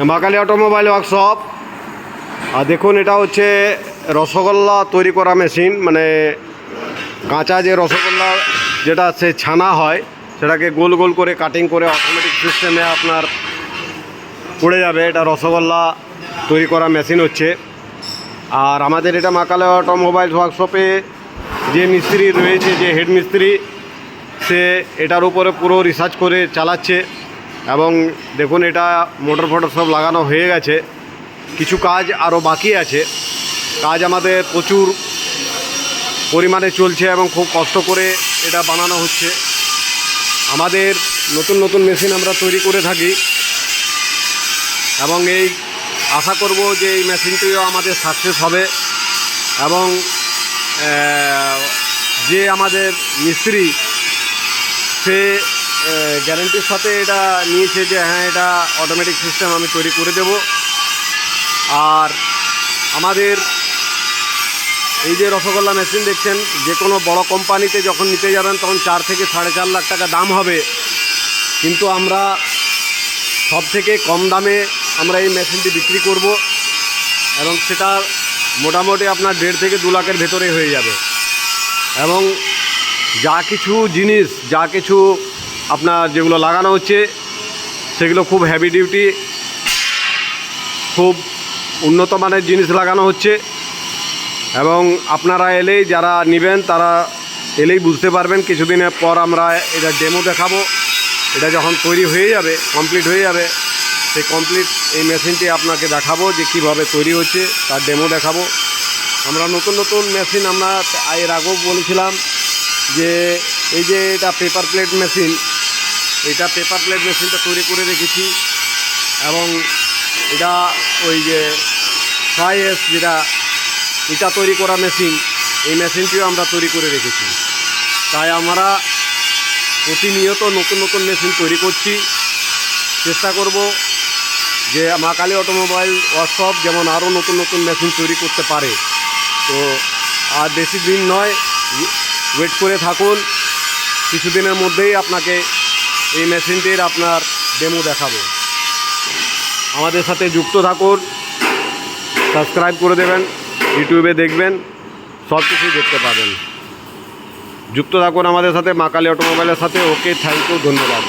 মা Kali automobile workshop. আর দেখুন, এটা হচ্ছে রসগোল্লা তৈরি করা মেশিন, মানে কাঁচা যে রসগোল্লা যেটা সে ছানা হয় সেটাকে গোল গোল করে কাটিং করে অটোমেটিক সিস্টেমে আপনার পড়ে যাবে। এটা রসগোল্লা তৈরি করা মেশিন হচ্ছে। আর আমাদের এটা মা কালী অটোমোবাইল ওয়ার্কশপে যে মিস্ত্রি রয়েছে, যে হেড মিস্ত্রি, সে এটার উপরে পুরো রিসার্চ করে চালাচ্ছে। এবং দেখুন, এটা মোটর ফোটর সব লাগানো হয়ে গেছে, কিছু কাজ আরও বাকি আছে। কাজ আমাদের প্রচুর পরিমাণে চলছে এবং খুব কষ্ট করে এটা বানানো হচ্ছে। আমাদের নতুন নতুন মেশিন আমরা তৈরি করে থাকি এবং এই আশা করব যে এই মেশিনটিও আমাদের সাকসেস হবে। এবং যে আমাদের মিস্ত্রি, সে গ্যারেন্টির সাথে এটা নিয়েছে যে হ্যাঁ, এটা অটোমেটিক সিস্টেম আমি তৈরি করে দেব। আর আমাদের এই যে রসগোল্লা মেশিন দেখছেন, যে কোনো বড় কোম্পানিতে যখন নিতে যাবেন তখন 4 থেকে 4.5 লাখ টাকা দাম হবে, কিন্তু আমরা সব থেকে কম দামে আমরা এই মেশিনটি বিক্রি করব এবং সেটা মোটামুটি আপনার 1.5 থেকে 2 লাখের ভেতরে হয়ে যাবে। এবং যা কিছু জিনিস, যা কিছু আপনার যেগুলো লাগানো হচ্ছে সেগুলো খুব হেভি ডিউটি, খুব উন্নত মানের জিনিস লাগানো হচ্ছে। এবং আপনারা এলেই, যারা নেবেন তারা এলেই বুঝতে পারবেন। কিছুদিনের পর আমরা এটা ডেমো দেখাবো। এটা যখন তৈরি হয়ে যাবে, কমপ্লিট হয়ে যাবে, সেই কমপ্লিট এই মেশিনটি আপনাকে দেখাবো যে কীভাবে তৈরি হচ্ছে, তার ডেমো দেখাবো। আমরা নতুন নতুন মেশিন, আমরা এর আগেও বলেছিলাম যে এই যে এটা পেপার প্লেট মেশিন, এটা পেপার প্লেট মেশিনটা তৈরি করে রেখেছি। এবং এটা ওই যে 6S যেটা ইটা তৈরি করা মেশিন, এই মেশিনটিও আমরা তৈরি করে রেখেছি। তাই আমরা প্রতিনিয়ত নতুন নতুন মেশিন তৈরি করছি। চেষ্টা করব যে মা কালী অটোমোবাইল ওয়ার্কশপ যেমন আরও নতুন নতুন মেশিন তৈরি করতে পারে। তো আর বেশি দিন নয়, ওয়েট করে থাকুন। কিছুদিনের মধ্যেই আপনাকে এই মেশিনটির আপনার ডেমো দেখাবো। আমাদের সাথে যুক্ত থাকুন, সাবস্ক্রাইব করে দেবেন, ইউটিউবে দেখবেন, সব কিছুই দেখতে পাবেন। যুক্ত থাকুন আমাদের সাথে, মা কালী অটোমোবাইলের সাথে। ওকে, থ্যাংক ইউ, ধন্যবাদ।